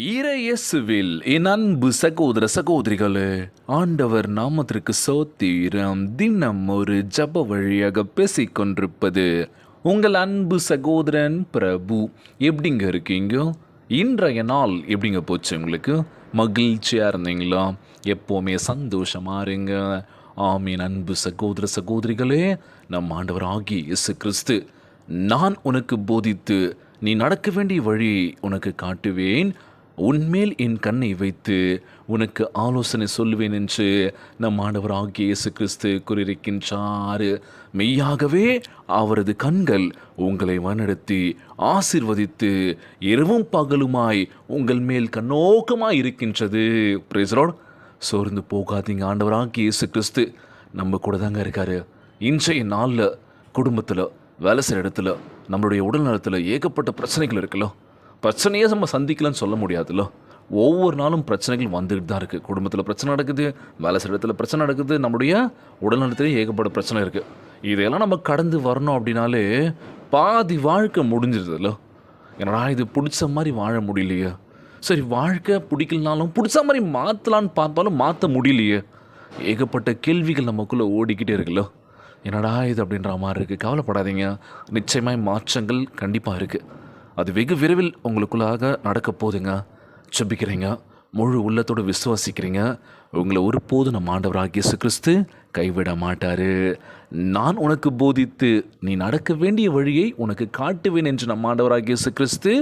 இயேசுவில் என் அன்பு சகோதர சகோதரிகளே, ஆண்டவர் நாமத்திற்கு சோத்திரம். தினம் ஒரு ஜப வழியாக பேசிக் கொண்டிருப்பது உங்கள் அன்பு சகோதரன் பிரபு. எப்படிங்க இருக்கீங்க? இன்றைய நாள் எப்படிங்க போச்சு? உங்களுக்கு மகிழ்ச்சியாக இருந்தீங்களா? எப்போவுமே சந்தோஷமா இருங்க. ஆமீன். அன்பு சகோதர சகோதரிகளே, நம் ஆண்டவர் ஆகிய இயேசு கிறிஸ்து, நான் உனக்கு போதித்து நீ நடக்க வேண்டிய வழி உனக்கு காட்டுவேன், உன்மேல் என் கண்ணை வைத்து உனக்கு ஆலோசனை சொல்லுவேன் என்று நம் ஆண்டவர் ஆகிய இயேசு கிறிஸ்து கூறியிருக்கின்றார். மெய்யாகவே அவரது கண்கள் உங்களை வழிநடத்தி ஆசீர்வதித்து இரவும் பகலுமாய் உங்கள் மேல் கண்ணோக்கமாய் இருக்கின்றது. Praise the Lord. சோர்ந்து போகாதீங்க. ஆண்டவர் ஆகிய இயேசு கிறிஸ்து நம்ம கூட தாங்க இருக்காரு. இன்றைய நாளில் குடும்பத்தில், வேலை செய்கிற இடத்துல, நம்மளுடைய உடல் நலத்தில் ஏகப்பட்ட பிரச்சனைகள் இருக்குல்ல. பிரச்சனையே நம்ம சந்திக்கலன்னு சொல்ல முடியாதுல்ல. ஒவ்வொரு நாளும் பிரச்சனைகள் வந்துட்டு தான் இருக்குது. குடும்பத்தில் பிரச்சனை நடக்குது, வேலை செய்கிற இடத்துல பிரச்சனை நடக்குது, நம்முடைய உடல் நலத்திலேயே ஏகப்பட்ட பிரச்சனை இருக்குது. இதையெல்லாம் நம்ம கடந்து வரணும் அப்படின்னாலே பாதி வாழ்க்கை முடிஞ்சிருதுல்ல. ஏன்னா இது பிடிச்ச மாதிரி வாழ முடியலையே. சரி, வாழ்க்கை பிடிக்கலனாலும் பிடிச்ச மாதிரி மாற்றலான்னு பார்த்தாலும் மாற்ற முடியலையே. ஏகப்பட்ட கேள்விகள் நமக்குள்ளே ஓடிக்கிட்டே இருக்குல்ல. என்னடா இது அப்படின்ற மாதிரி இருக்குது. கவலைப்படாதீங்க, நிச்சயமாய் மாற்றங்கள் கண்டிப்பாக இருக்குது. அது வெகு விரைவில் உங்களுக்குள்ளாக நடக்க போதுங்க. ஜெபிக்கிறீங்க, முழு உள்ளத்தோடு விசுவாசிக்கிறீங்க, உங்களை ஒருபோதும் நம்ம ஆண்டவராகிய இயேசு கிறிஸ்து கைவிட மாட்டார். நான் உனக்கு போதித்து நீ நடக்க வேண்டிய வழியை உனக்கு காட்டுவேன் என்று நம்ம ஆண்டவராகிய இயேசு கிறிஸ்து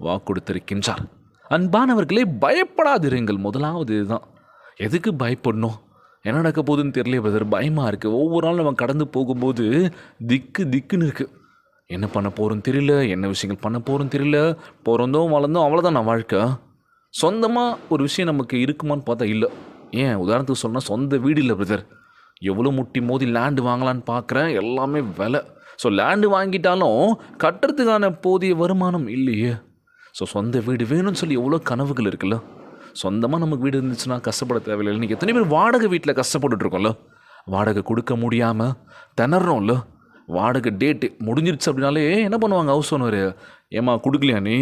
வாக்குறுத்திருக்கின்றார். அன்பானவர்களே, பயப்படாதிருங்கள். முதலாவது இதுதான். எதுக்கு பயப்படணும்? என்ன நடக்க போகுதுன்னு தெரியல பிரதர், பயமாக இருக்குது. ஒவ்வொரு நாளும் நம்ம கடந்து போகும்போது திக்குன்னு இருக்குது. என்ன பண்ண போகிறோன்னு தெரியல, என்ன விஷயங்கள் பண்ண போகிறோன்னு தெரியல. பிறந்தோம் வளர்ந்தோம், அவ்வளோதான் நான் வாழ்க்கை. சொந்தமாக ஒரு விஷயம் நமக்கு இருக்குமான்னு பார்த்தா இல்லை. ஏன் உதாரணத்துக்கு சொன்னால், சொந்த வீடு இல்லை பிரதர். எவ்வளோ முட்டி மோதி லேண்டு வாங்கலான்னு பார்க்குறேன், எல்லாமே விலை. ஸோ லேண்டு வாங்கிட்டாலும் கட்டுறதுக்கான போதிய வருமானம் இல்லையே. ஸோ சொந்த வீடு வேணும்னு சொல்லி எவ்வளோ கனவுகள் இருக்குல்ல. சொந்தமாக நமக்கு வீடு இருந்துச்சுன்னா கஷ்டப்பட தேவையில்லை. இன்றைக்கி எத்தனை பேர் வாடகை வீட்டில் கஷ்டப்பட்டுருக்கோம்ல. வாடகை கொடுக்க முடியாமல் திணறோம்ல. வாடகை டேட்டு முடிஞ்சிருச்சு அப்படின்னாலே என்ன பண்ணுவாங்க ஹவுஸ் ஓனர், ஏமா கொடுக்கலையா நீ,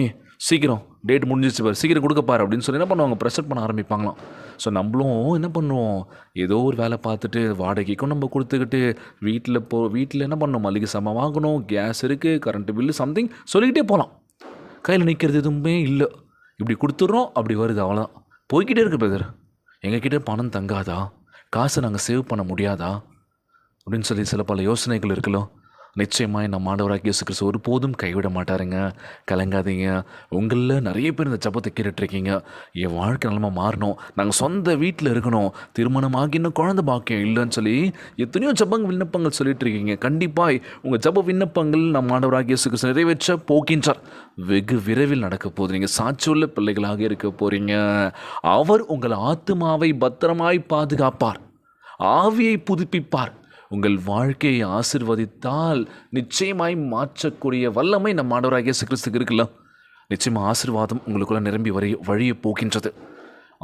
சீக்கிரம் டேட் முடிஞ்சிருச்சு பாரு, சீக்கிரம் கொடுக்கப்பாரு அப்படின்னு சொல்லி என்ன பண்ணுவாங்க, ப்ரெஷர் பண்ண ஆரம்பிப்பாங்களாம். ஸோ நம்மளும் என்ன பண்ணுவோம், ஏதோ ஒரு வேலை பார்த்துட்டு வாடகைக்கும் நம்ம கொடுத்துக்கிட்டு வீட்டில் என்ன பண்ணணும், மளிகை சாமான் வாங்கணும், கேஸ் இருக்குது, கரண்ட்டு பில்லு, சம்திங் சொல்லிக்கிட்டே போகலாம். கையில் நிற்கிறது எதுவுமே இல்லை. இப்படி கொடுத்துட்றோம், அப்படி வருது, அவ்வளோதான். போய்கிட்டே இருக்குது பிரதர். எங்ககிட்ட பணம் தங்காதா, காசை நாங்கள் சேவ் பண்ண முடியாதா அப்படின்னு சொல்லி சில பல யோசனைகள் இருக்குல்ல. நிச்சயமாக நம்ம ஆண்டவராகிய இயேசு கிறிஸ்து ஒருபோதும் கைவிட மாட்டாருங்க. கலங்காதீங்க. உங்களில் நிறைய பேர் இந்த ஜபத்தை கேட்டுட்ருக்கீங்க. என் வாழ்க்கை நிலமா மாறணும், நாங்கள் சொந்த வீட்டில் இருக்கணும், திருமணம் ஆகி இன்னும் குழந்தை பாக்கியம் இல்லைன்னு சொல்லி எத்தனையோ விண்ணப்பங்கள் சொல்லிட்டு இருக்கீங்க. கண்டிப்பாக உங்கள் ஜப விண்ணப்பங்கள் நம்ம ஆண்டவராகிய இயேசு கிறிஸ்து நிறைவேற்ற போகின்றார். வெகு விரைவில் நடக்க போகுது. நீங்கள் சாட்சியுள்ள பிள்ளைகளாக இருக்க போகிறீங்க. அவர் உங்கள் ஆத்துமாவை பத்திரமாய் பாதுகாப்பார், ஆவியை புதுப்பிப்பார். உங்கள் வாழ்க்கையை ஆசீர்வதித்தால் நிச்சயமாய் மாற்றக்கூடிய வல்லமை நம்ம ஆண்டவராகிய இயேசு கிறிஸ்துக்கு இருக்குல்ல. நிச்சயமாக ஆசீர்வாதம் உங்களுக்குள்ள நிரம்பி வழிய போகின்றது.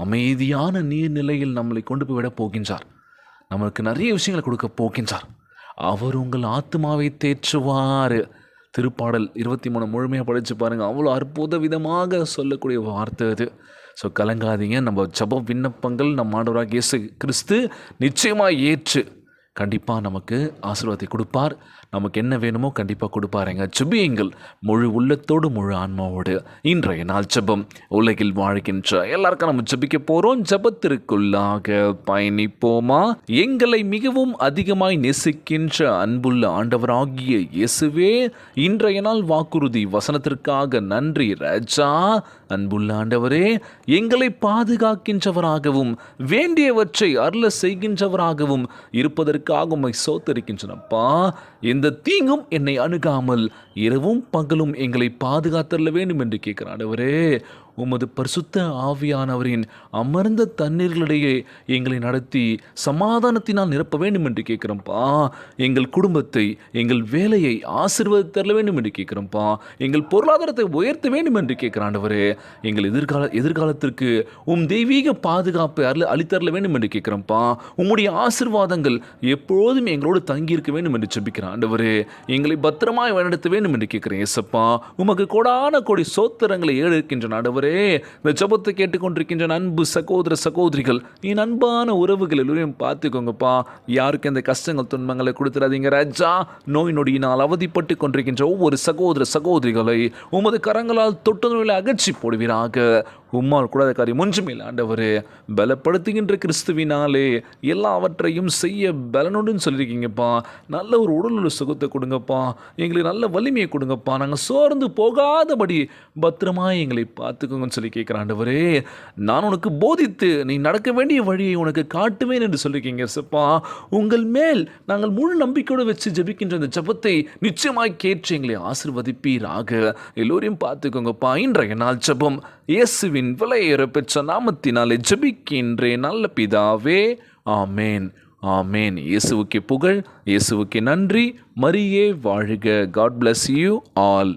அமைதியான நீர்நிலையில் நம்மளை கொண்டு போய் விட போகின்றார். நமக்கு நிறைய விஷயங்களை கொடுக்க போகின்றார். அவர் உங்கள் ஆத்மாவை தேற்றுவார். திருப்பாடல் 23 முழுமையாக படித்து பாருங்கள். அவ்வளோ அற்புத விதமாக சொல்லக்கூடிய வார்த்தை அது. ஸோ கலங்காதீங்க. நம்ம ஜப விண்ணப்பங்கள் நம்ம ஆண்டவராகிய இயேசு கிறிஸ்து நிச்சயமாக ஏற்று கண்டிப்பாக நமக்கு ஆசீர்வாதத்தை கொடுப்பார். நமக்கு என்ன வேணுமோ கண்டிப்பாக கொடுப்பாருங்க. ஜெபியுங்கள் முழு உள்ளத்தோடு, முழு ஆன்மாவோடு. இன்றைய நாள் ஜெபம். உலகில் வாழ்கின்ற எல்லாருக்கும் நம்ம ஜெபிக்க போகிறோம். ஜெபத்திற்குள்ளாக பயணிப்போமா? எங்களை மிகவும் அதிகமாய் நேசிக்கின்ற அன்புள்ள ஆண்டவராகிய இயேசுவே, இன்றைய நாள் வாக்குறுதி வசனத்திற்காக நன்றி ராஜா. அன்புள்ள ஆண்டவரே, எங்களை பாதுகாக்கின்றவராகவும் வேண்டியவற்றை அருள செய்கின்றவராகவும் இருப்பதற்காக உம்மை ஸ்தோத்திரிக்கின்றனப்பா. எந்த தீங்கும் என்னை அணுகாமல் இரவும் பகலும் எங்களை பாதுகாத்தள்ள வேண்டும் என்று கேட்கிற ஆண்டவரே, உமது பரிசுத்த ஆவியானவரின் அமர்ந்த தண்ணீர்களிடையே எங்களை நடத்தி சமாதானத்தினால் நிரப்ப வேண்டும் என்று கேட்குறோம்ப்பா. எங்கள் குடும்பத்தை, எங்கள் வேலையை ஆசீர்வதித்தரல வேண்டும் என்று கேட்குறோம்ப்பா. எங்கள் பொருளாதாரத்தை உயர்த்த வேண்டும் என்று கேட்குற ஆண்டவரே, எங்கள் எதிர்காலத்திற்கு தெய்வீக பாதுகாப்பை அளித்தரல வேண்டும் என்று கேட்குறோம்ப்பா. உம்முடைய ஆசீர்வாதங்கள் எப்பொழுதும் எங்களோடு தங்கியிருக்க வேண்டும் என்று ஜெபிக்கிற ஆண்டவரே, எங்களை பத்திரமாய் வழிநடத்த வேண்டும் என்று கேட்குறேன். ஏசப்பா, உமக்கு கோடான கோடி சோத்திரங்களை ஏறெடுக்கின்ற ஆண்டவரே. ஆண்டவரே. இந்த ஜெபத்தை கேட்டுக்கொண்டிருக்கின்ற அன்பு சகோதர சகோதரிகள், என் அன்பான உறவுகள் எல்லோரையும் பார்த்துக்கோங்கப்பா. யாருக்கு இந்த கஷ்டங்கள் துன்பங்களை கொடுத்துடாதீங்க ராஜா. நோய் நொடியினால் அவதிப்பட்டு கொண்டிருக்கின்ற ஒவ்வொரு சகோதர சகோதரிகளை உமது கரங்களால் தொட்டு நோய்களை அகற்றி போடுவீராக. உம்மால் கூடாத காரியம் ஒன்றுமில்லை ஆண்டவரே. பலப்படுத்துகின்ற கிறிஸ்துவினாலே எல்லாவற்றையும் செய்ய பலனுடன் சொல்லியிருக்கீங்கப்பா. நல்ல ஒரு உடல்நல சுகத்தை கொடுங்கப்பா. எங்களுக்கு நல்ல வலிமையை கொடுங்கப்பா. நாங்கள் சோர்ந்து போகாதபடி பத்திரமா எங்களை பார்த்துக்கோங்கன்னு சொல்லி கேட்குற ஆண்டவரே. நான் உனக்கு போதித்து நீ நடக்க வேண்டிய வழியை உனக்கு காட்டுவேன் என்று சொல்லியிருக்கீங்க சப்பா. உங்கள் மேல் நாங்கள் முழு நம்பிக்கையோடு வச்சு ஜெபிக்கின்ற இந்த ஜெபத்தை நிச்சயமாய் கேட்டு எங்களை ஆசீர்வதிப்பீராக. எல்லோரையும் பார்த்துக்கோங்கப்பா. இன்றைய நாள் ஜெபம் இயேசுவின் விலையேற பெற்ற நாமத்தினாலே ஜெபிக்கின்றேன் நல்ல பிதாவே. ஆமேன், ஆமேன். இயேசுவுக்கே புகழ், இயேசுவுக்கே நன்றி. மரியே வாழ்க. God bless you all.